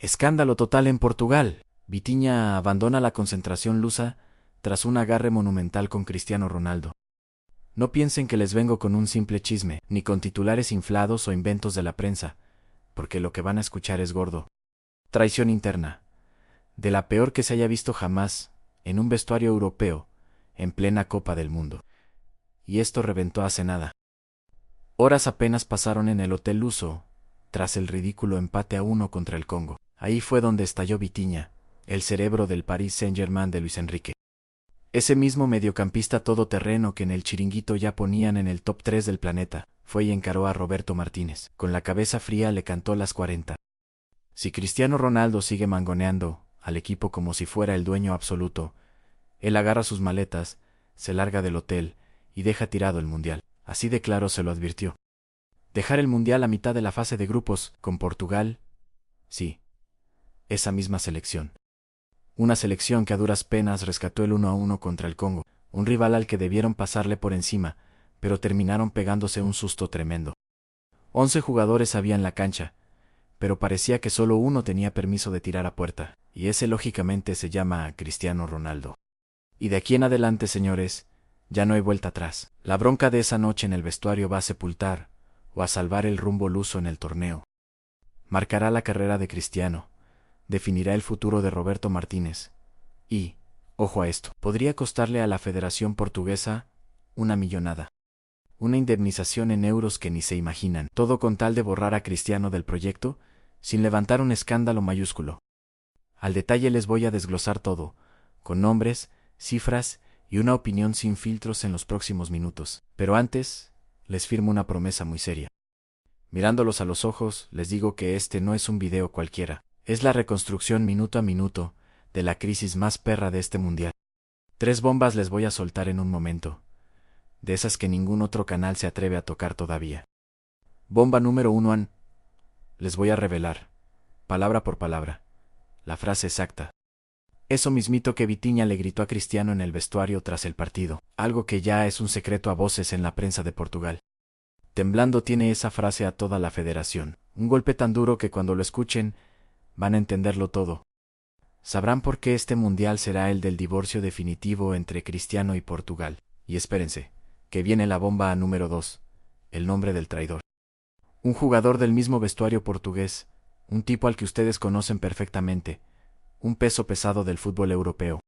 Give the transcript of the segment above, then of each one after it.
Escándalo total en Portugal. Vitinha abandona la concentración lusa tras un agarre monumental con Cristiano Ronaldo. No piensen que les vengo con un simple chisme, ni con titulares inflados o inventos de la prensa, porque lo que van a escuchar es gordo. Traición interna. De la peor que se haya visto jamás, en un vestuario europeo, en plena Copa del Mundo. Y esto reventó hace nada. Horas apenas pasaron en el Hotel Luso, tras el ridículo empate a 1 contra el Congo. Ahí fue donde estalló Vitinha, el cerebro del Paris Saint-Germain de Luis Enrique. Ese mismo mediocampista todoterreno que en el chiringuito ya ponían en el top 3 del planeta, fue y encaró a Roberto Martínez. Con la cabeza fría le cantó las 40. Si Cristiano Ronaldo sigue mangoneando al equipo como si fuera el dueño absoluto, él agarra sus maletas, se larga del hotel y deja tirado el Mundial. Así de claro se lo advirtió. Dejar el Mundial a mitad de la fase de grupos, con Portugal. Sí, esa misma selección. Una selección que a duras penas rescató el 1-1 contra el Congo, un rival al que debieron pasarle por encima, pero terminaron pegándose un susto tremendo. 11 jugadores había en la cancha, pero parecía que solo uno tenía permiso de tirar a puerta, y ese lógicamente se llama Cristiano Ronaldo. Y de aquí en adelante, señores, ya no hay vuelta atrás. La bronca de esa noche en el vestuario va a sepultar, o a salvar el rumbo luso en el torneo. Marcará la carrera de Cristiano, definirá el futuro de Roberto Martínez, y, ojo a esto, podría costarle a la Federación Portuguesa una millonada. Una indemnización en euros que ni se imaginan, todo con tal de borrar a Cristiano del proyecto, sin levantar un escándalo mayúsculo. Al detalle les voy a desglosar todo, con nombres, cifras y una opinión sin filtros en los próximos minutos. Pero antes, les firmo una promesa muy seria. Mirándolos a los ojos, les digo que este no es un video cualquiera, es la reconstrucción minuto a minuto de la crisis más perra de este mundial. 3 bombas les voy a soltar en un momento, de esas que ningún otro canal se atreve a tocar todavía. Bomba número 1. Les voy a revelar, palabra por palabra, la frase exacta. Eso mismito que Vitinha le gritó a Cristiano en el vestuario tras el partido, algo que ya es un secreto a voces en la prensa de Portugal. Temblando tiene esa frase a toda la federación, un golpe tan duro que cuando lo escuchen, van a entenderlo todo. Sabrán por qué este mundial será el del divorcio definitivo entre Cristiano y Portugal. Y espérense, que viene la bomba número 2, el nombre del traidor. Un jugador del mismo vestuario portugués, un tipo al que ustedes conocen perfectamente, un peso pesado del fútbol europeo.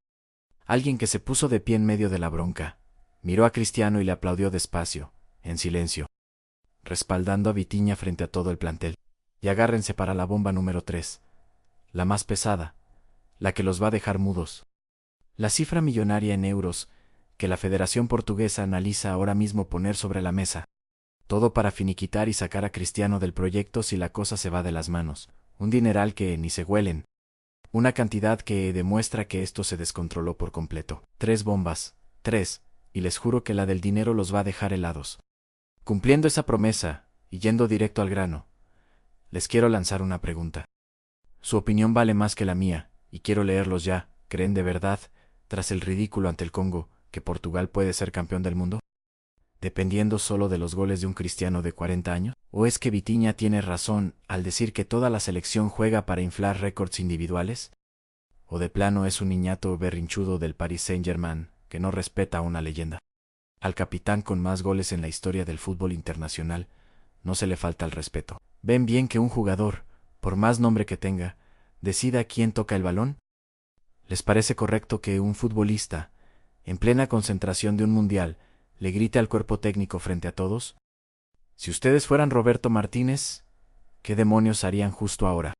Alguien que se puso de pie en medio de la bronca, miró a Cristiano y le aplaudió despacio, en silencio, respaldando a Vitinha frente a todo el plantel. Y agárrense para la bomba número 3, la más pesada, la que los va a dejar mudos. La cifra millonaria en euros que la Federación Portuguesa analiza ahora mismo poner sobre la mesa. Todo para finiquitar y sacar a Cristiano del proyecto si la cosa se va de las manos. Un dineral que ni se huelen. Una cantidad que demuestra que esto se descontroló por completo. 3 bombas, 3, y les juro que la del dinero los va a dejar helados. Cumpliendo esa promesa, y yendo directo al grano, les quiero lanzar una pregunta. Su opinión vale más que la mía, y quiero leerlos ya. ¿Creen de verdad, tras el ridículo ante el Congo, que Portugal puede ser campeón del mundo? ¿Dependiendo solo de los goles de un Cristiano de 40 años? ¿O es que Vitinha tiene razón al decir que toda la selección juega para inflar récords individuales? ¿O de plano es un niñato berrinchudo del Paris Saint-Germain que no respeta a una leyenda? Al capitán con más goles en la historia del fútbol internacional no se le falta el respeto. ¿Ven bien que un jugador, por más nombre que tenga, decida quién toca el balón? ¿Les parece correcto que un futbolista, en plena concentración de un mundial, le grite al cuerpo técnico frente a todos? Si ustedes fueran Roberto Martínez, ¿qué demonios harían justo ahora?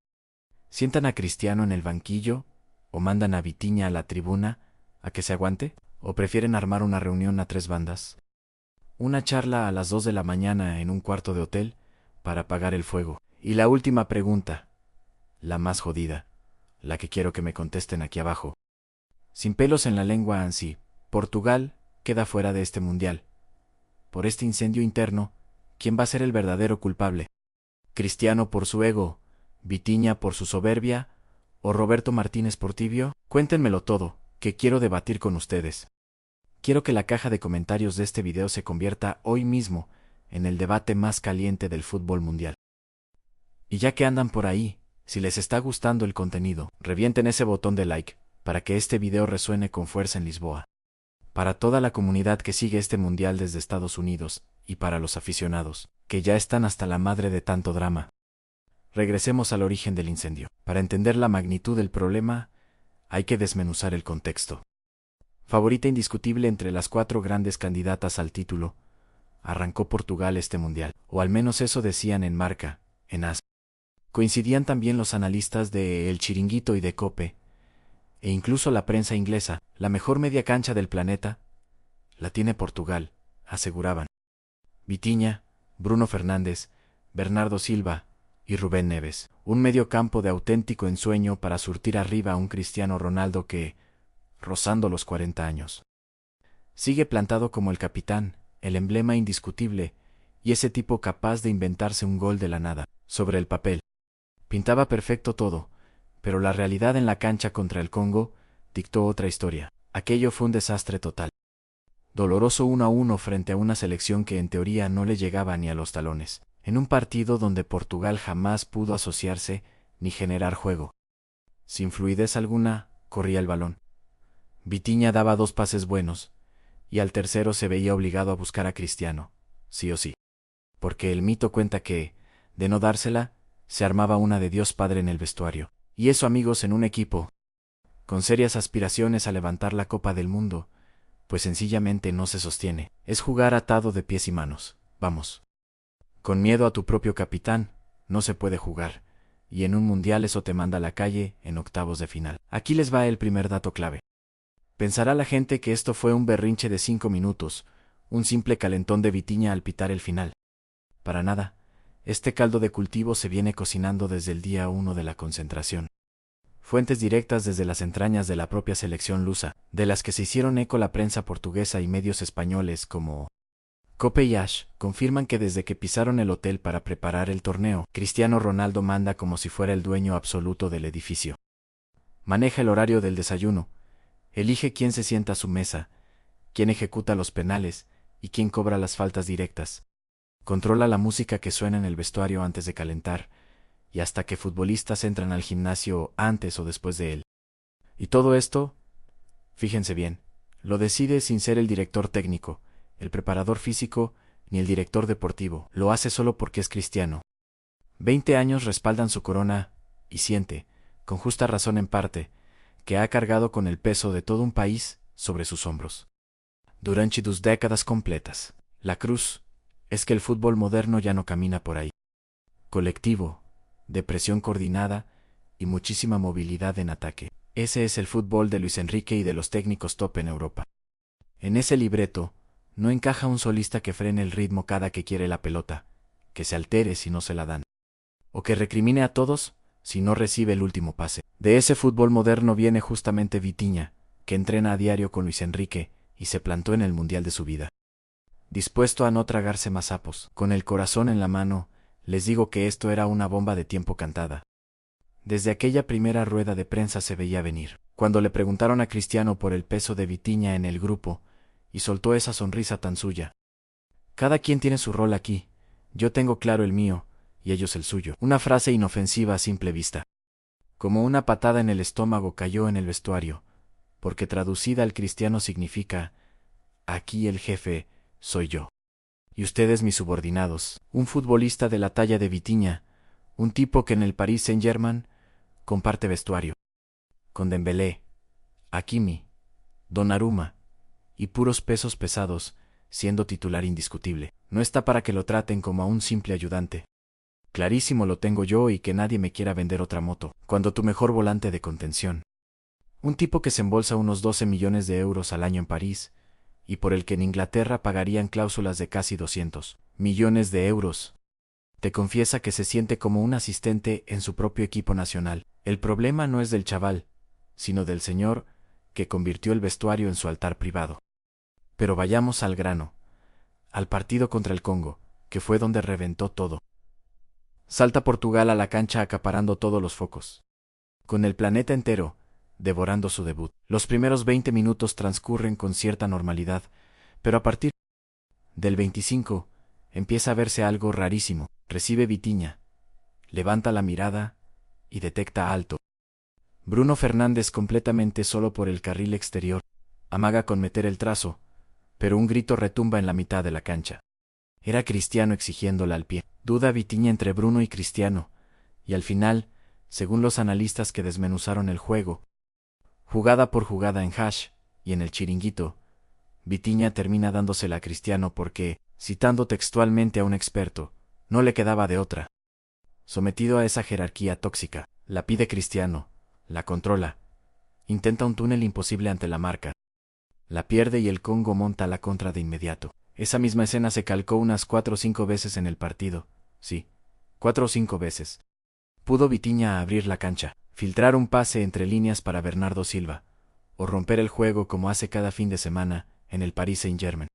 ¿Sientan a Cristiano en el banquillo o mandan a Vitinha a la tribuna a que se aguante? ¿O prefieren armar una reunión a 3 bandas? Una charla a las 2 de la mañana en un cuarto de hotel para apagar el fuego. Y la última pregunta, la más jodida, la que quiero que me contesten aquí abajo. Sin pelos en la lengua, Ansi, Portugal queda fuera de este mundial. Por este incendio interno, ¿quién va a ser el verdadero culpable? ¿Cristiano por su ego, Vitinha por su soberbia, o Roberto Martínez por tibio? Cuéntenmelo todo, que quiero debatir con ustedes. Quiero que la caja de comentarios de este video se convierta hoy mismo en el debate más caliente del fútbol mundial. Y ya que andan por ahí, Si les está gustando el contenido, revienten ese botón de like, para que este video resuene con fuerza en Lisboa. Para toda la comunidad que sigue este mundial desde Estados Unidos, y para los aficionados, que ya están hasta la madre de tanto drama. Regresemos al origen del incendio. Para entender la magnitud del problema, hay que desmenuzar el contexto. Favorita indiscutible entre las 4 grandes candidatas al título, arrancó Portugal este mundial, o al menos eso decían en Marca, en AS. Coincidían también los analistas de El Chiringuito y de COPE, e incluso la prensa inglesa. La mejor media cancha del planeta la tiene Portugal, aseguraban. Vitinha, Bruno Fernández, Bernardo Silva y Rubén Neves. Un medio campo de auténtico ensueño para surtir arriba a un Cristiano Ronaldo que, rozando los 40 años, sigue plantado como el capitán, el emblema indiscutible, y ese tipo capaz de inventarse un gol de la nada. Sobre el papel, pintaba perfecto todo, pero la realidad en la cancha contra el Congo dictó otra historia. Aquello fue un desastre total. Doloroso 1-1 frente a una selección que en teoría no le llegaba ni a los talones, en un partido donde Portugal jamás pudo asociarse ni generar juego. Sin fluidez alguna, corría el balón. Vitinha daba 2 pases buenos, y al tercero se veía obligado a buscar a Cristiano, sí o sí. Porque el mito cuenta que, de no dársela, se armaba una de Dios Padre en el vestuario. Y eso, amigos, en un equipo con serias aspiraciones a levantar la Copa del Mundo, pues sencillamente no se sostiene. Es jugar atado de pies y manos. Vamos. Con miedo a tu propio capitán, no se puede jugar, y en un mundial eso te manda a la calle en octavos de final. Aquí les va el primer dato clave. Pensará la gente que esto fue un berrinche de 5 minutos, un simple calentón de Vitinha al pitar el final. Para nada. Este caldo de cultivo se viene cocinando desde el día 1 de la concentración. Fuentes directas desde las entrañas de la propia selección lusa, de las que se hicieron eco la prensa portuguesa y medios españoles como COPE y AS, confirman que desde que pisaron el hotel para preparar el torneo, Cristiano Ronaldo manda como si fuera el dueño absoluto del edificio. Maneja el horario del desayuno, elige quién se sienta a su mesa, quién ejecuta los penales y quién cobra las faltas directas. Controla la música que suena en el vestuario antes de calentar, y hasta que futbolistas entran al gimnasio antes o después de él. Y todo esto, fíjense bien, lo decide sin ser el director técnico, el preparador físico, ni el director deportivo. Lo hace solo porque es Cristiano. 20 años respaldan su corona, y siente, con justa razón en parte, que ha cargado con el peso de todo un país sobre sus hombros. Durante 2 décadas completas, la cruz es que el fútbol moderno ya no camina por ahí. Colectivo, de presión coordinada y muchísima movilidad en ataque. Ese es el fútbol de Luis Enrique y de los técnicos top en Europa. En ese libreto, no encaja un solista que frene el ritmo cada que quiere la pelota, que se altere si no se la dan, o que recrimine a todos si no recibe el último pase. De ese fútbol moderno viene justamente Vitinha, que entrena a diario con Luis Enrique y se plantó en el mundial de su vida. Dispuesto a no tragarse más sapos, con el corazón en la mano, les digo que esto era una bomba de tiempo cantada. Desde aquella primera rueda de prensa se veía venir. Cuando le preguntaron a Cristiano por el peso de Vitinha en el grupo, y soltó esa sonrisa tan suya. Cada quien tiene su rol aquí, yo tengo claro el mío, y ellos el suyo. Una frase inofensiva a simple vista. Como una patada en el estómago cayó en el vestuario, porque traducida al cristiano significa, aquí el jefe soy yo. Y ustedes mis subordinados. Un futbolista de la talla de Vitinha, un tipo que en el Paris Saint-Germain comparte vestuario con Dembélé, Hakimi, Donnarumma y puros pesos pesados, siendo titular indiscutible. No está para que lo traten como a un simple ayudante. Clarísimo lo tengo yo y que nadie me quiera vender otra moto, cuando tu mejor volante de contención. Un tipo que se embolsa unos 12 millones de euros al año en París, y por el que en Inglaterra pagarían cláusulas de casi 200 millones de euros. Te confiesa que se siente como un asistente en su propio equipo nacional. El problema no es del chaval, sino del señor que convirtió el vestuario en su altar privado. Pero vayamos al grano, al partido contra el Congo, que fue donde reventó todo. Salta Portugal a la cancha acaparando todos los focos, con el planeta entero devorando su debut. Los primeros 20 minutos transcurren con cierta normalidad, pero a partir del 25 empieza a verse algo rarísimo. Recibe Vitinha, levanta la mirada y detecta alto. Bruno Fernández completamente solo por el carril exterior. Amaga con meter el trazo, pero un grito retumba en la mitad de la cancha. Era Cristiano exigiéndola al pie. Duda Vitinha entre Bruno y Cristiano, y al final, según los analistas que desmenuzaron el juego, jugada por jugada en Hash y en el Chiringuito, Vitinha termina dándosela a Cristiano porque, citando textualmente a un experto, no le quedaba de otra. Sometido a esa jerarquía tóxica, la pide Cristiano, la controla, intenta un túnel imposible ante la marca. La pierde y el Congo monta la contra de inmediato. Esa misma escena se calcó unas 4 o 5 veces en el partido. Sí, 4 o 5 veces. Pudo Vitinha abrir la cancha, filtrar un pase entre líneas para Bernardo Silva, o romper el juego como hace cada fin de semana en el Paris Saint-Germain.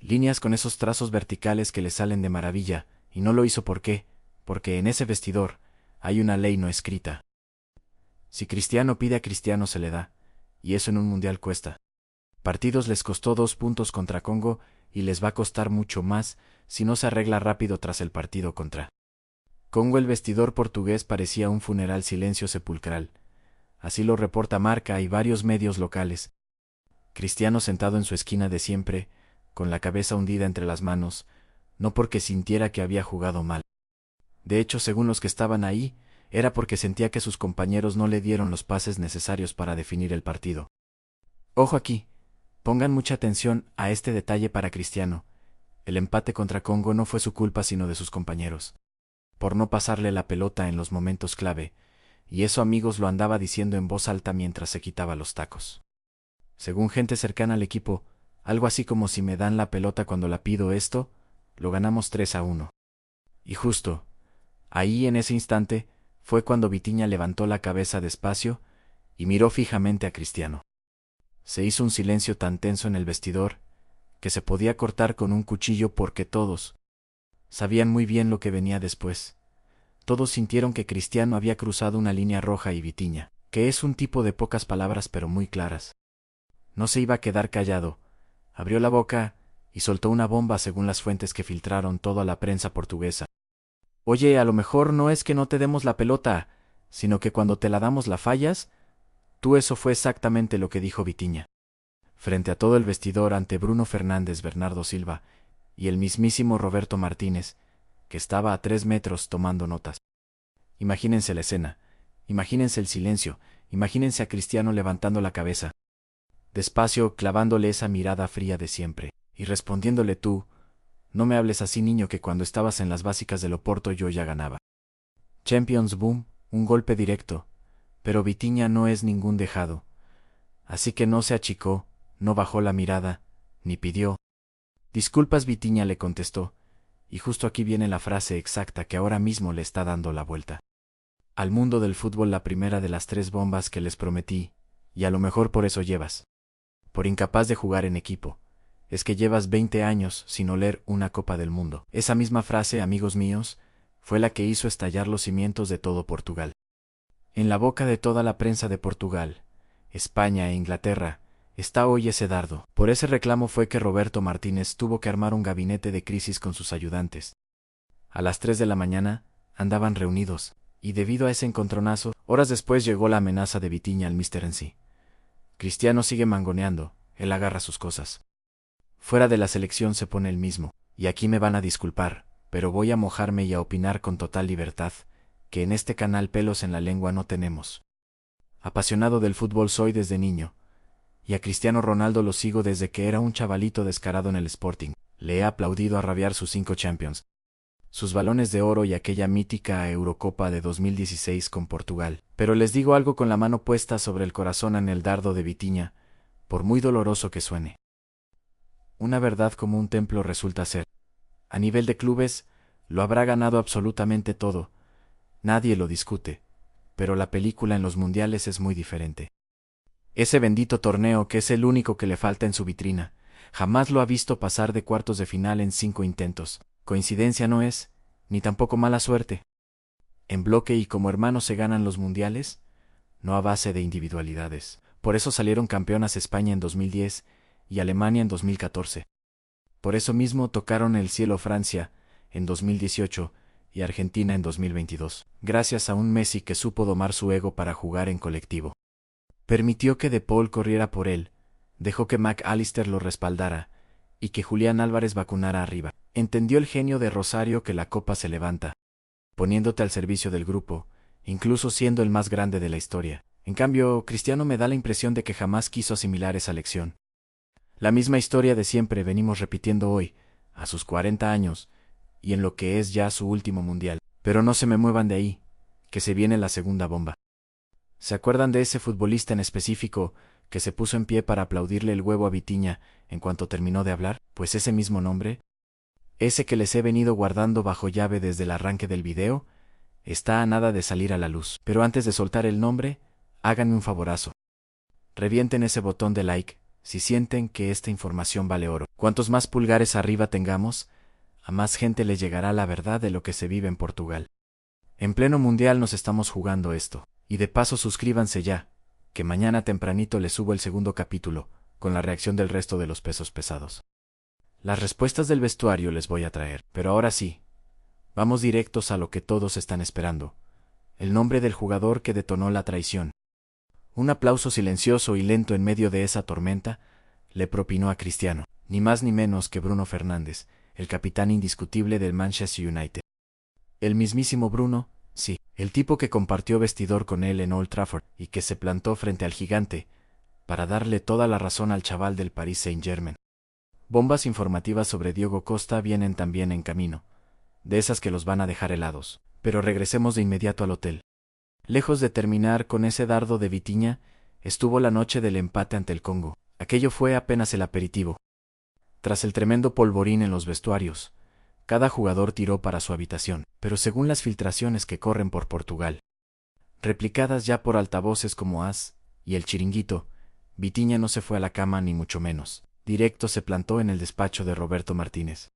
Líneas con esos trazos verticales que le salen de maravilla, y no lo hizo ¿por qué? Porque en ese vestidor hay una ley no escrita. Si Cristiano pide a Cristiano se le da, y eso en un mundial cuesta. Partidos les costó 2 puntos contra Congo y les va a costar mucho más si no se arregla rápido tras el partido contra Congo. El vestidor portugués parecía un funeral silencio sepulcral. Así lo reporta Marca y varios medios locales. Cristiano sentado en su esquina de siempre, con la cabeza hundida entre las manos, no porque sintiera que había jugado mal. De hecho, según los que estaban ahí, era porque sentía que sus compañeros no le dieron los pases necesarios para definir el partido. Ojo aquí. Pongan mucha atención a este detalle para Cristiano. El empate contra Congo no fue su culpa sino de sus compañeros. Por no pasarle la pelota en los momentos clave, y eso amigos lo andaba diciendo en voz alta mientras se quitaba los tacos. Según gente cercana al equipo, algo así como si me dan la pelota cuando la pido esto, lo ganamos 3-1. Y justo, ahí en ese instante, fue cuando Vitinha levantó la cabeza despacio y miró fijamente a Cristiano. Se hizo un silencio tan tenso en el vestidor, que se podía cortar con un cuchillo porque todos sabían muy bien lo que venía después. Todos sintieron que Cristiano había cruzado una línea roja y Vitinha, que es un tipo de pocas palabras pero muy claras, no se iba a quedar callado, abrió la boca y soltó una bomba según las fuentes que filtraron toda la prensa portuguesa. Oye, a lo mejor no es que no te demos la pelota, sino que cuando te la damos la fallas. Eso fue exactamente lo que dijo Vitinha. Frente a todo el vestidor ante Bruno Fernández, Bernardo Silva y el mismísimo Roberto Martínez, que estaba a 3 metros tomando notas. Imagínense la escena, imagínense el silencio, imagínense a Cristiano levantando la cabeza, despacio clavándole esa mirada fría de siempre, y respondiéndole tú, no me hables así niño que cuando estabas en las básicas del Oporto yo ya ganaba. Champions boom, un golpe directo. Pero Vitinha no es ningún dejado. Así que no se achicó, no bajó la mirada, ni pidió. Disculpas Vitinha le contestó, y justo aquí viene la frase exacta que ahora mismo le está dando la vuelta al mundo del fútbol, la primera de las 3 bombas que les prometí, y a lo mejor por eso llevas. Por incapaz de jugar en equipo. Es que llevas 20 años sin oler una Copa del Mundo. Esa misma frase, amigos míos, fue la que hizo estallar los cimientos de todo Portugal. En la boca de toda la prensa de Portugal, España e Inglaterra, está hoy ese dardo. Por ese reclamo fue que Roberto Martínez tuvo que armar un gabinete de crisis con sus ayudantes. A las 3 de la mañana, andaban reunidos, y debido a ese encontronazo, horas después llegó la amenaza de Vitinha al Mr. en sí. Cristiano sigue mangoneando, él agarra sus cosas. Fuera de la selección se pone el mismo, y aquí me van a disculpar, pero voy a mojarme y a opinar con total libertad, que en este canal pelos en la lengua no tenemos. Apasionado del fútbol soy desde niño, y a Cristiano Ronaldo lo sigo desde que era un chavalito descarado en el Sporting. Le he aplaudido a rabiar sus 5 Champions, sus balones de oro y aquella mítica Eurocopa de 2016 con Portugal. Pero les digo algo con la mano puesta sobre el corazón en el dardo de Vitinha, por muy doloroso que suene. Una verdad como un templo resulta ser. A nivel de clubes, lo habrá ganado absolutamente todo. Nadie lo discute, pero la película en los mundiales es muy diferente. Ese bendito torneo que es el único que le falta en su vitrina, jamás lo ha visto pasar de cuartos de final en 5 intentos. Coincidencia no es, ni tampoco mala suerte. En bloque y como hermanos se ganan los mundiales, no a base de individualidades. Por eso salieron campeonas España en 2010 y Alemania en 2014. Por eso mismo tocaron el cielo Francia en 2018, y Argentina en 2022, gracias a un Messi que supo domar su ego para jugar en colectivo. Permitió que De Paul corriera por él, dejó que McAllister lo respaldara, y que Julián Álvarez vacunara arriba. Entendió el genio de Rosario que la copa se levanta, poniéndote al servicio del grupo, incluso siendo el más grande de la historia. En cambio, Cristiano me da la impresión de que jamás quiso asimilar esa lección. La misma historia de siempre venimos repitiendo hoy, a sus 40 años, y en lo que es ya su último mundial. Pero no se me muevan de ahí, que se viene la segunda bomba. ¿Se acuerdan de ese futbolista en específico que se puso en pie para aplaudirle el huevo a Vitinha en cuanto terminó de hablar? Pues ese mismo nombre, ese que les he venido guardando bajo llave desde el arranque del video, está a nada de salir a la luz. Pero antes de soltar el nombre, háganme un favorazo. Revienten ese botón de like si sienten que esta información vale oro. Cuantos más pulgares arriba tengamos, a más gente le llegará la verdad de lo que se vive en Portugal. En pleno mundial nos estamos jugando esto. Y de paso suscríbanse ya, que mañana tempranito les subo el segundo capítulo, con la reacción del resto de los pesos pesados. Las respuestas del vestuario les voy a traer, pero ahora sí, vamos directos a lo que todos están esperando. El nombre del jugador que detonó la traición. Un aplauso silencioso y lento en medio de esa tormenta le propinó a Cristiano, ni más ni menos que Bruno Fernández, el capitán indiscutible del Manchester United. El mismísimo Bruno, sí, el tipo que compartió vestidor con él en Old Trafford y que se plantó frente al gigante para darle toda la razón al chaval del Paris Saint-Germain. Bombas informativas sobre Diogo Costa vienen también en camino, de esas que los van a dejar helados. Pero regresemos de inmediato al hotel. Lejos de terminar con ese dardo de Vitinha, estuvo la noche del empate ante el Congo. Aquello fue apenas el aperitivo. Tras el tremendo polvorín en los vestuarios, cada jugador tiró para su habitación, pero según las filtraciones que corren por Portugal, replicadas ya por altavoces como AS y El Chiringuito, Vitinha no se fue a la cama ni mucho menos. Directo se plantó en el despacho de Roberto Martínez.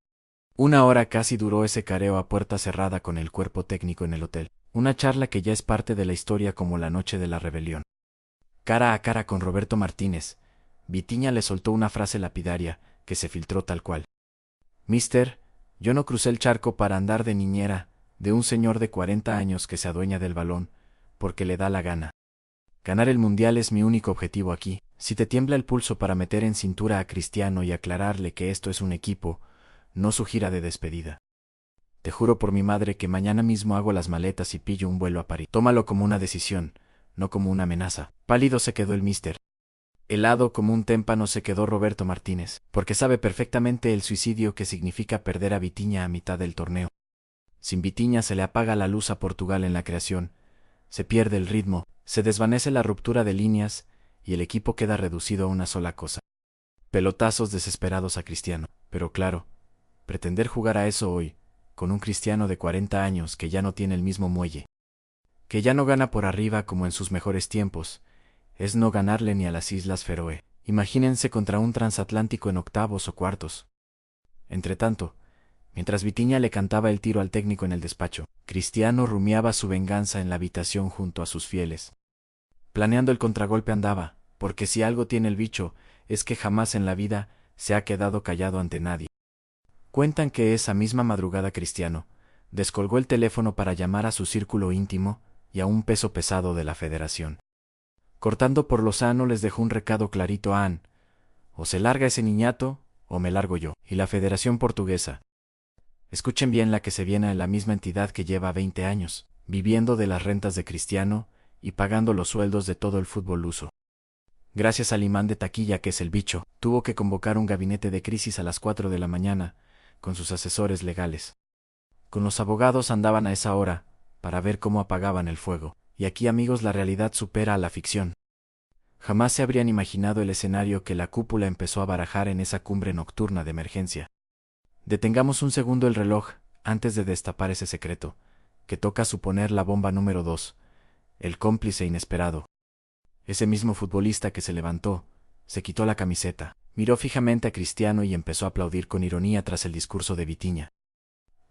1 hora casi duró ese careo a puerta cerrada con el cuerpo técnico en el hotel. Una charla que ya es parte de la historia como la noche de la rebelión. Cara a cara con Roberto Martínez, Vitinha le soltó una frase lapidaria que se filtró tal cual. Mister, yo no crucé el charco para andar de niñera de un señor de 40 años que se adueña del balón, porque le da la gana. Ganar el mundial es mi único objetivo aquí. Si te tiembla el pulso para meter en cintura a Cristiano y aclararle que esto es un equipo, no su gira de despedida. Te juro por mi madre que mañana mismo hago las maletas y pillo un vuelo a París. Tómalo como una decisión, no como una amenaza. Pálido se quedó el mister. Helado como un témpano se quedó Roberto Martínez, porque sabe perfectamente el suicidio que significa perder a Vitinha a mitad del torneo. Sin Vitinha se le apaga la luz a Portugal en la creación, se pierde el ritmo, se desvanece la ruptura de líneas y el equipo queda reducido a una sola cosa. Pelotazos desesperados a Cristiano. Pero claro, pretender jugar a eso hoy, con un Cristiano de 40 años que ya no tiene el mismo muelle, que ya no gana por arriba como en sus mejores tiempos, es no ganarle ni a las Islas Feroe. Imagínense contra un transatlántico en octavos o cuartos. Entretanto, mientras Vitinha le cantaba el tiro al técnico en el despacho, Cristiano rumiaba su venganza en la habitación junto a sus fieles. Planeando el contragolpe andaba, porque si algo tiene el bicho, es que jamás en la vida se ha quedado callado ante nadie. Cuentan que esa misma madrugada Cristiano descolgó el teléfono para llamar a su círculo íntimo y a un peso pesado de la federación. Cortando por lo sano les dejó un recado clarito a Anne: o se larga ese niñato, o me largo yo. Y la Federación Portuguesa. Escuchen bien la que se viene a la misma entidad que lleva 20 años, viviendo de las rentas de Cristiano y pagando los sueldos de todo el fútbol luso. Gracias al imán de taquilla que es el bicho, tuvo que convocar un gabinete de crisis a las 4 de la mañana, con sus asesores legales. Con los abogados andaban a esa hora, para ver cómo apagaban el fuego. Y aquí, amigos, la realidad supera a la ficción. Jamás se habrían imaginado el escenario que la cúpula empezó a barajar en esa cumbre nocturna de emergencia. Detengamos un segundo el reloj, antes de destapar ese secreto, que toca suponer la bomba número 2, el cómplice inesperado. Ese mismo futbolista que se levantó, se quitó la camiseta, miró fijamente a Cristiano y empezó a aplaudir con ironía tras el discurso de Vitinha.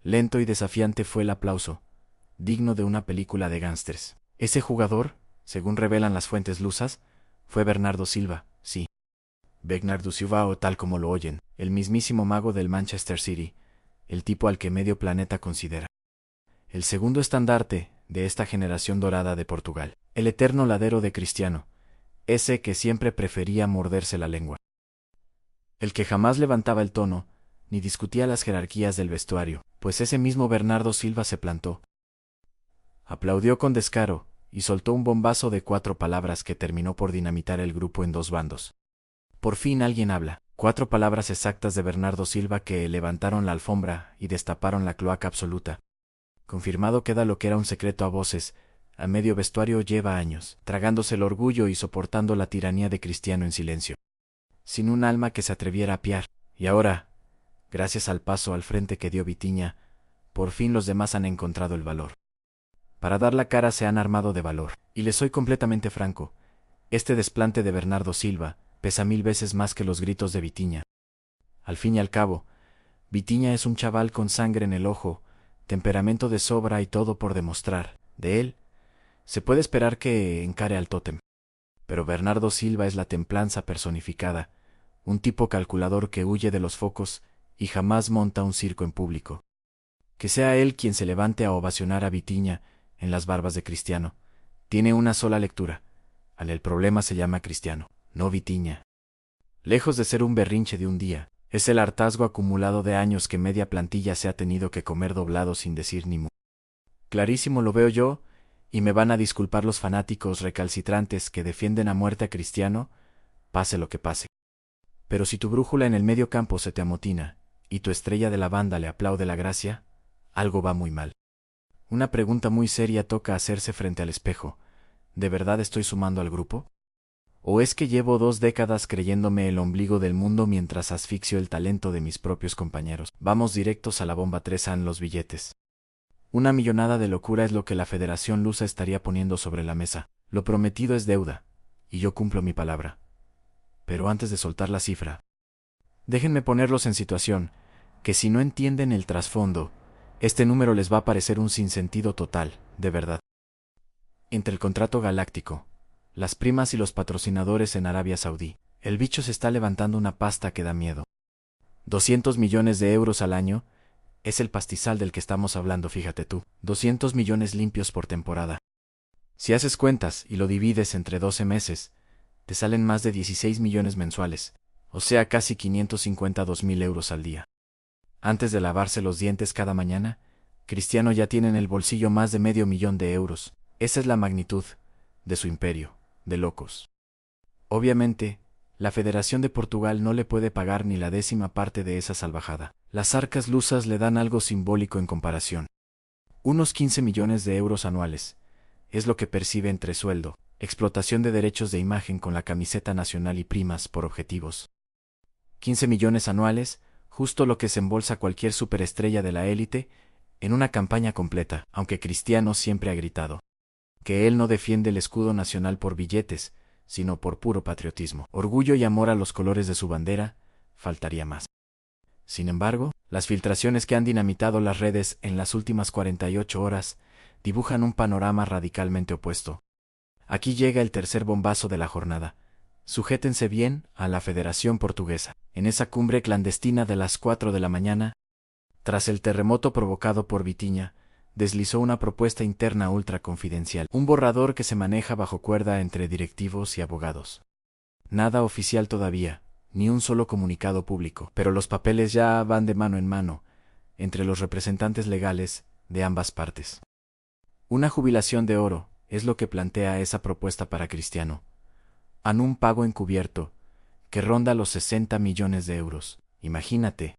Lento y desafiante fue el aplauso, digno de una película de gángsters. Ese jugador, según revelan las fuentes lusas, fue Bernardo Silva, sí. Bernardo Silva, o tal como lo oyen, el mismísimo mago del Manchester City, el tipo al que medio planeta considera el segundo estandarte de esta generación dorada de Portugal, el eterno ladero de Cristiano, ese que siempre prefería morderse la lengua. El que jamás levantaba el tono, ni discutía las jerarquías del vestuario, pues ese mismo Bernardo Silva se plantó. Aplaudió con descaro, y soltó un bombazo de 4 palabras que terminó por dinamitar el grupo en 2 bandos. Por fin alguien habla. 4 palabras exactas de Bernardo Silva que levantaron la alfombra y destaparon la cloaca absoluta. Confirmado queda lo que era un secreto a voces. A medio vestuario lleva años, tragándose el orgullo y soportando la tiranía de Cristiano en silencio, sin un alma que se atreviera a piar. Y ahora, gracias al paso al frente que dio Vitinha, por fin los demás han encontrado el valor. Para dar la cara se han armado de valor. Y les soy completamente franco, este desplante de Bernardo Silva pesa 1000 veces más que los gritos de Vitinha. Al fin y al cabo, Vitinha es un chaval con sangre en el ojo, temperamento de sobra y todo por demostrar. De él, se puede esperar que encare al tótem. Pero Bernardo Silva es la templanza personificada, un tipo calculador que huye de los focos y jamás monta un circo en público. Que sea él quien se levante a ovacionar a Vitinha en las barbas de Cristiano. Tiene una sola lectura. El problema se llama Cristiano, no Vitinha. Lejos de ser un berrinche de un día, es el hartazgo acumulado de años que media plantilla se ha tenido que comer doblado sin decir ni mu. Clarísimo lo veo yo, y me van a disculpar los fanáticos recalcitrantes que defienden a muerte a Cristiano, pase lo que pase. Pero si tu brújula en el medio campo se te amotina, y tu estrella de la banda le aplaude la gracia, algo va muy mal. Una pregunta muy seria toca hacerse frente al espejo. ¿De verdad estoy sumando al grupo? ¿O es que llevo 2 décadas creyéndome el ombligo del mundo mientras asfixio el talento de mis propios compañeros? Vamos directos a la bomba 3 en los billetes. Una millonada de locura es lo que la Federación Lusa estaría poniendo sobre la mesa. Lo prometido es deuda, y yo cumplo mi palabra. Pero antes de soltar la cifra, déjenme ponerlos en situación, que si no entienden el trasfondo, este número les va a parecer un sinsentido total, de verdad. Entre el contrato galáctico, las primas y los patrocinadores en Arabia Saudí, el bicho se está levantando una pasta que da miedo. 200 millones de euros al año es el pastizal del que estamos hablando, fíjate tú. 200 millones limpios por temporada. Si haces cuentas y lo divides entre 12 meses, te salen más de 16 millones mensuales, o sea casi 552.000 euros al día. Antes de lavarse los dientes cada mañana, Cristiano ya tiene en el bolsillo más de $500.000 de euros. Esa es la magnitud de su imperio, de locos. Obviamente, la Federación de Portugal no le puede pagar ni la 10ª parte de esa salvajada. Las arcas lusas le dan algo simbólico en comparación. Unos 15 millones de euros anuales. Es lo que percibe entre sueldo, explotación de derechos de imagen con la camiseta nacional y primas por objetivos. 15 millones anuales, justo lo que se embolsa cualquier superestrella de la élite en una campaña completa, aunque Cristiano siempre ha gritado que él no defiende el escudo nacional por billetes, sino por puro patriotismo, orgullo y amor a los colores de su bandera, faltaría más. Sin embargo, las filtraciones que han dinamitado las redes en las últimas 48 horas dibujan un panorama radicalmente opuesto. Aquí llega el tercer bombazo de la jornada. Sujétense bien a la Federación Portuguesa. En esa cumbre clandestina de las 4 de la mañana, tras el terremoto provocado por Vitinha, deslizó una propuesta interna ultra confidencial, un borrador que se maneja bajo cuerda entre directivos y abogados. Nada oficial todavía, ni un solo comunicado público, pero los papeles ya van de mano en mano, entre los representantes legales de ambas partes. Una jubilación de oro es lo que plantea esa propuesta para Cristiano. En un pago encubierto, que ronda los 60 millones de euros. Imagínate.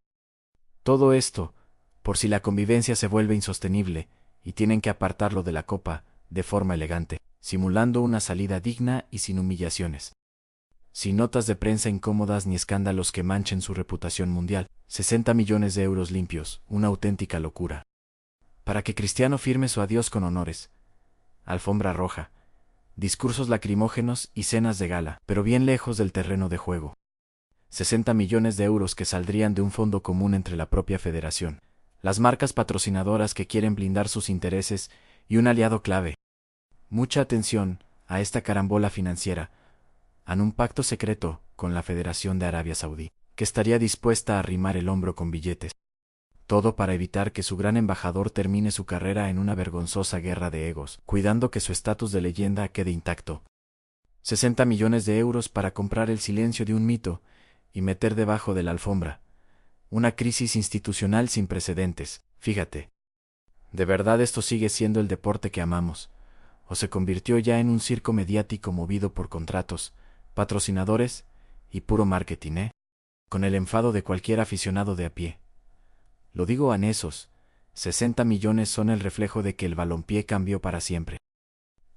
Todo esto, por si la convivencia se vuelve insostenible y tienen que apartarlo de la copa de forma elegante, simulando una salida digna y sin humillaciones. Sin notas de prensa incómodas ni escándalos que manchen su reputación mundial. 60 millones de euros limpios, una auténtica locura. Para que Cristiano firme su adiós con honores. Alfombra roja, discursos lacrimógenos y cenas de gala, pero bien lejos del terreno de juego. 60 millones de euros que saldrían de un fondo común entre la propia federación, las marcas patrocinadoras que quieren blindar sus intereses y un aliado clave. Mucha atención a esta carambola financiera, en un pacto secreto con la Federación de Arabia Saudí, que estaría dispuesta a arrimar el hombro con billetes. Todo para evitar que su gran embajador termine su carrera en una vergonzosa guerra de egos, cuidando que su estatus de leyenda quede intacto. 60 millones de euros para comprar el silencio de un mito y meter debajo de la alfombra. Una crisis institucional sin precedentes, fíjate. ¿De verdad esto sigue siendo el deporte que amamos? ¿O se convirtió ya en un circo mediático movido por contratos, patrocinadores y puro marketing, con el enfado de cualquier aficionado de a pie? Lo digo anesos, 60 millones son el reflejo de que el balompié cambió para siempre.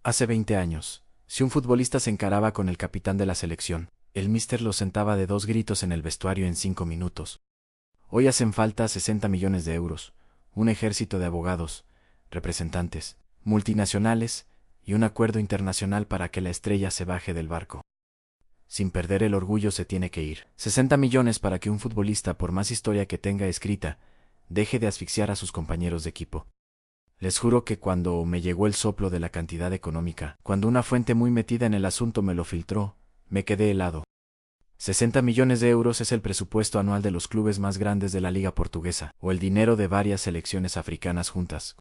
Hace 20 años, si un futbolista se encaraba con el capitán de la selección, el míster lo sentaba de 2 gritos en el vestuario en 5 minutos. Hoy hacen falta 60 millones de euros, un ejército de abogados, representantes, multinacionales y un acuerdo internacional para que la estrella se baje del barco. Sin perder el orgullo se tiene que ir. 60 millones para que un futbolista, por más historia que tenga escrita, deje de asfixiar a sus compañeros de equipo. Les juro que cuando me llegó el soplo de la cantidad económica, cuando una fuente muy metida en el asunto me lo filtró, me quedé helado. 60 millones de euros es el presupuesto anual de los clubes más grandes de la liga portuguesa, o el dinero de varias selecciones africanas juntas.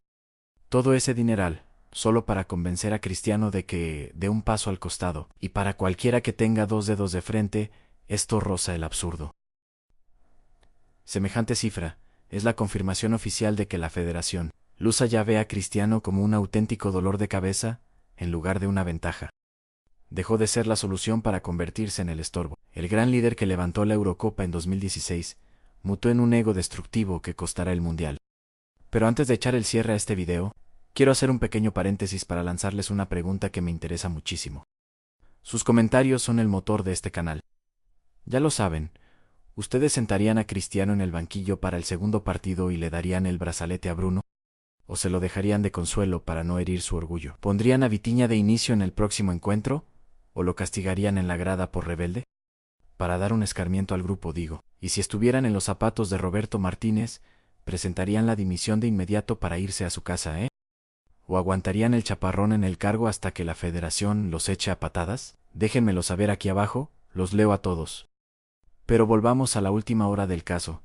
Todo ese dineral, solo para convencer a Cristiano de que dé un paso al costado, y para cualquiera que tenga 2 dedos de frente, esto roza el absurdo. Semejante cifra es la confirmación oficial de que la Federación Lusa ya ve a Cristiano como un auténtico dolor de cabeza, en lugar de una ventaja. Dejó de ser la solución para convertirse en el estorbo. El gran líder que levantó la Eurocopa en 2016 mutó en un ego destructivo que costará el Mundial. Pero antes de echar el cierre a este video, quiero hacer un pequeño paréntesis para lanzarles una pregunta que me interesa muchísimo. Sus comentarios son el motor de este canal. Ya lo saben, ¿ustedes sentarían a Cristiano en el banquillo para el segundo partido y le darían el brazalete a Bruno? ¿O se lo dejarían de consuelo para no herir su orgullo? ¿Pondrían a Vitinha de inicio en el próximo encuentro? ¿O lo castigarían en la grada por rebelde? Para dar un escarmiento al grupo, digo. Y si estuvieran en los zapatos de Roberto Martínez, ¿presentarían la dimisión de inmediato para irse a su casa, ¿O aguantarían el chaparrón en el cargo hasta que la federación los eche a patadas? Déjenmelo saber aquí abajo, los leo a todos. Pero volvamos a la última hora del caso,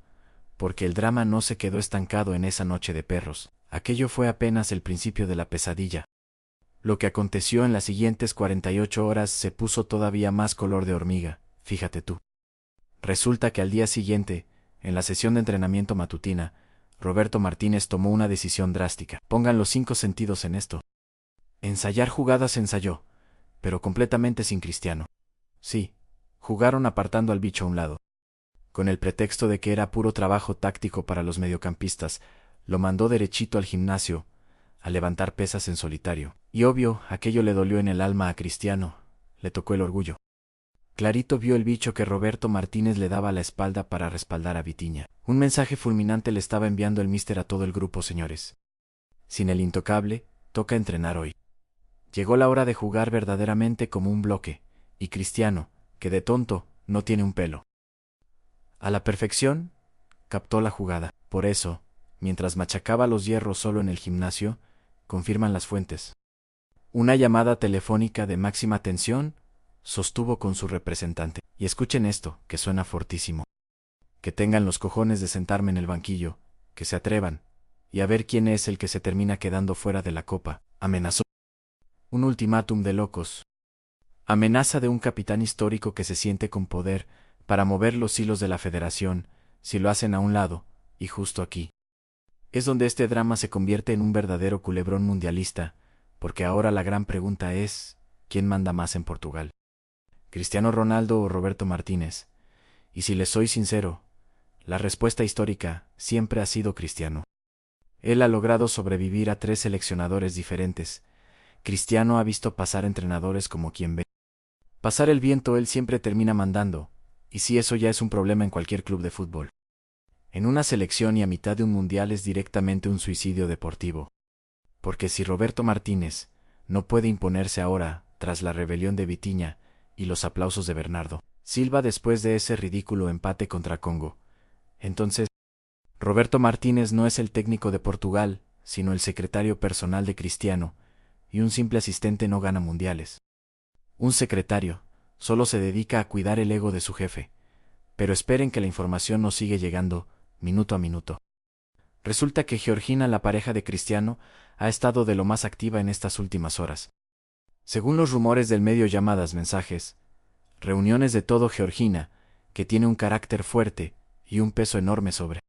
porque el drama no se quedó estancado en esa noche de perros. Aquello fue apenas el principio de la pesadilla. Lo que aconteció en las siguientes 48 horas se puso todavía más color de hormiga, fíjate tú. Resulta que al día siguiente, en la sesión de entrenamiento matutina, Roberto Martínez tomó una decisión drástica. Pongan los 5 sentidos en esto. Ensayar jugadas ensayó, pero completamente sin Cristiano. Sí, jugaron apartando al bicho a un lado. Con el pretexto de que era puro trabajo táctico para los mediocampistas, lo mandó derechito al gimnasio, a levantar pesas en solitario. Y obvio, aquello le dolió en el alma a Cristiano, le tocó el orgullo. Clarito vio el bicho que Roberto Martínez le daba a la espalda para respaldar a Vitinha. Un mensaje fulminante le estaba enviando el míster a todo el grupo, señores. Sin el intocable, toca entrenar hoy. Llegó la hora de jugar verdaderamente como un bloque, y Cristiano, que de tonto, no tiene un pelo. A la perfección, captó la jugada. Por eso, mientras machacaba los hierros solo en el gimnasio, confirman las fuentes. Una llamada telefónica de máxima tensión sostuvo con su representante. Y escuchen esto, que suena fortísimo. Que tengan los cojones de sentarme en el banquillo, que se atrevan, y a ver quién es el que se termina quedando fuera de la copa, amenazó. Un ultimátum de locos. Amenaza de un capitán histórico que se siente con poder para mover los hilos de la federación, si lo hacen a un lado, y justo aquí. Es donde este drama se convierte en un verdadero culebrón mundialista, porque ahora la gran pregunta es, ¿quién manda más en Portugal? ¿Cristiano Ronaldo o Roberto Martínez? Y si les soy sincero, la respuesta histórica siempre ha sido Cristiano. Él ha logrado sobrevivir a 3 seleccionadores diferentes. Cristiano ha visto pasar entrenadores como quien ve. Pasar el viento, él siempre termina mandando, y si eso ya es un problema en cualquier club de fútbol. En una selección y a mitad de un mundial es directamente un suicidio deportivo. Porque si Roberto Martínez no puede imponerse ahora, tras la rebelión de Vitinha y los aplausos de Bernardo Silva después de ese ridículo empate contra Congo, entonces, Roberto Martínez no es el técnico de Portugal, sino el secretario personal de Cristiano, y un simple asistente no gana mundiales. Un secretario solo se dedica a cuidar el ego de su jefe. Pero esperen que la información nos sigue llegando, minuto a minuto. Resulta que Georgina, la pareja de Cristiano, ha estado de lo más activa en estas últimas horas. Según los rumores del medio, llamadas, mensajes, reuniones, de todo. Georgina, que tiene un carácter fuerte y un peso enorme sobre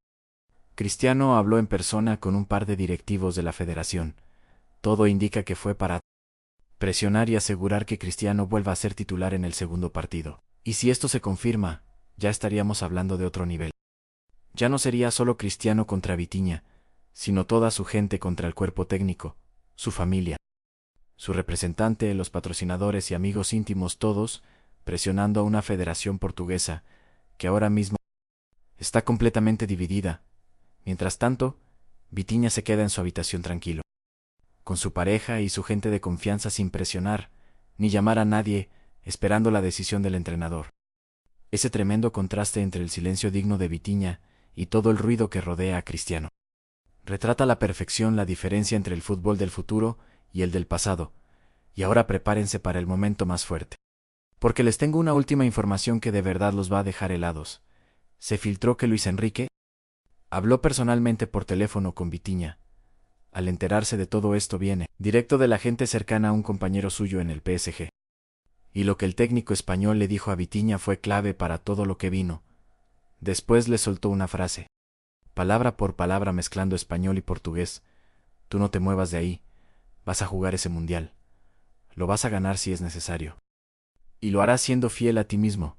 Cristiano, habló en persona con un par de directivos de la federación. Todo indica que fue para presionar y asegurar que Cristiano vuelva a ser titular en el segundo partido. Y si esto se confirma, ya estaríamos hablando de otro nivel. Ya no sería solo Cristiano contra Vitinha, sino toda su gente contra el cuerpo técnico, su familia, su representante, los patrocinadores y amigos íntimos, todos presionando a una federación portuguesa que ahora mismo está completamente dividida. Mientras tanto, Vitinha se queda en su habitación tranquilo, con su pareja y su gente de confianza, sin presionar ni llamar a nadie, esperando la decisión del entrenador. Ese tremendo contraste entre el silencio digno de Vitinha y todo el ruido que rodea a Cristiano retrata a la perfección la diferencia entre el fútbol del futuro y el del pasado. Y ahora prepárense para el momento más fuerte, porque les tengo una última información que de verdad los va a dejar helados. Se filtró que Luis Enrique habló personalmente por teléfono con Vitinha. Al enterarse de todo esto, viene directo de la gente cercana a un compañero suyo en el PSG. Y lo que el técnico español le dijo a Vitinha fue clave para todo lo que vino. Después le soltó una frase, palabra por palabra, mezclando español y portugués: tú no te muevas de ahí, vas a jugar ese mundial. Lo vas a ganar si es necesario. Y lo harás siendo fiel a ti mismo.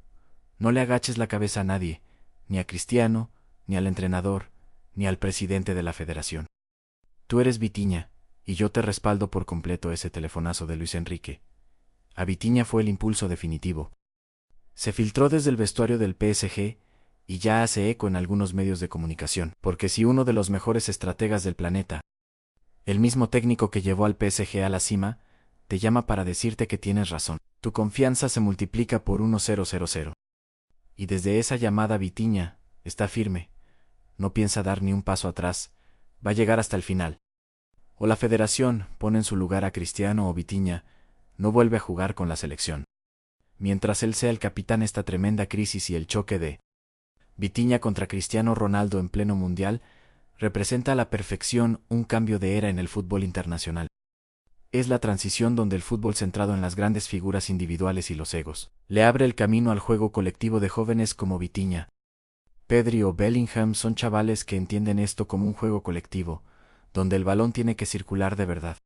No le agaches la cabeza a nadie, ni a Cristiano, ni al entrenador, ni al presidente de la federación. Tú eres Vitinha, y yo te respaldo por completo. Ese telefonazo de Luis Enrique a Vitinha fue el impulso definitivo. Se filtró desde el vestuario del PSG y ya hace eco en algunos medios de comunicación, porque si uno de los mejores estrategas del planeta, el mismo técnico que llevó al PSG a la cima, te llama para decirte que tienes razón, tu confianza se multiplica por 1000. Y desde esa llamada Vitinha está firme, no piensa dar ni un paso atrás, va a llegar hasta el final. O la federación pone en su lugar a Cristiano o Vitinha no vuelve a jugar con la selección. Mientras él sea el capitán, esta tremenda crisis y el choque de Vitinha contra Cristiano Ronaldo en pleno mundial representa a la perfección un cambio de era en el fútbol internacional. Es la transición donde el fútbol, centrado en las grandes figuras individuales y los egos, le abre el camino al juego colectivo de jóvenes como Vitinha, Pedri o Bellingham. Son chavales que entienden esto como un juego colectivo, donde el balón tiene que circular de verdad,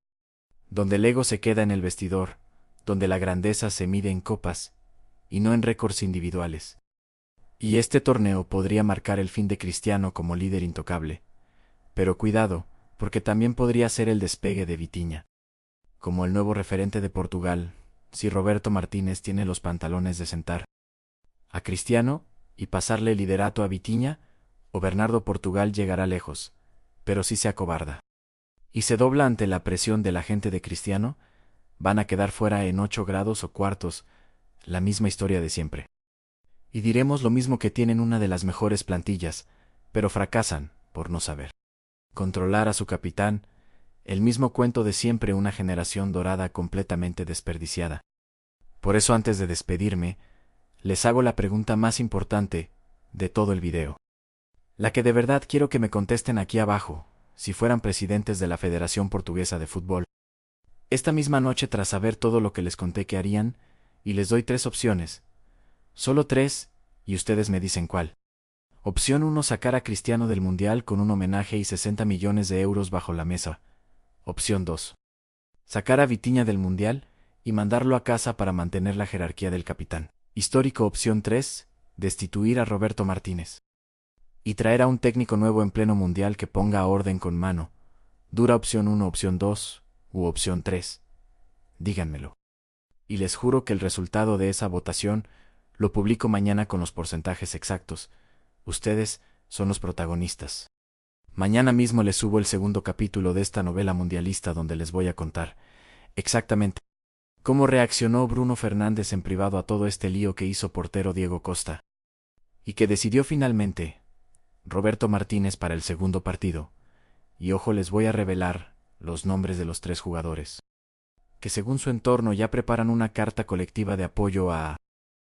donde el ego se queda en el vestidor, donde la grandeza se mide en copas y no en récords individuales. Y este torneo podría marcar el fin de Cristiano como líder intocable. Pero cuidado, porque también podría ser el despegue de Vitinha como el nuevo referente de Portugal, si Roberto Martínez tiene los pantalones de sentar a Cristiano y pasarle el liderato a Vitinha, o Bernardo. Portugal llegará lejos, pero si se acobarda y se dobla ante la presión de la gente de Cristiano, van a quedar fuera en 8 grados o cuartos, la misma historia de siempre. Y diremos lo mismo, que tienen una de las mejores plantillas, pero fracasan por no saber controlar a su capitán. El mismo cuento de siempre, una generación dorada completamente desperdiciada. Por eso, antes de despedirme, les hago la pregunta más importante de todo el video, la que de verdad quiero que me contesten aquí abajo: si fueran presidentes de la Federación Portuguesa de Fútbol, esta misma noche, tras saber todo lo que les conté, ¿qué harían? Y les doy 3 opciones. Solo 3, y ustedes me dicen cuál. Opción 1: sacar a Cristiano del Mundial con un homenaje y 60 millones de euros bajo la mesa. Opción 2: sacar a Vitinha del Mundial y mandarlo a casa para mantener la jerarquía del capitán histórico. Opción 3: destituir a Roberto Martínez y traer a un técnico nuevo en pleno mundial que ponga orden con mano dura. Opción 1, opción 2 u opción 3. Díganmelo. Y les juro que el resultado de esa votación lo publico mañana con los porcentajes exactos. Ustedes son los protagonistas. Mañana mismo les subo el segundo capítulo de esta novela mundialista, donde les voy a contar exactamente cómo reaccionó Bruno Fernández en privado a todo este lío que hizo portero Diego Costa, y que decidió finalmente Roberto Martínez para el segundo partido. Y ojo, les voy a revelar los nombres de los 3 jugadores que según su entorno ya preparan una carta colectiva de apoyo a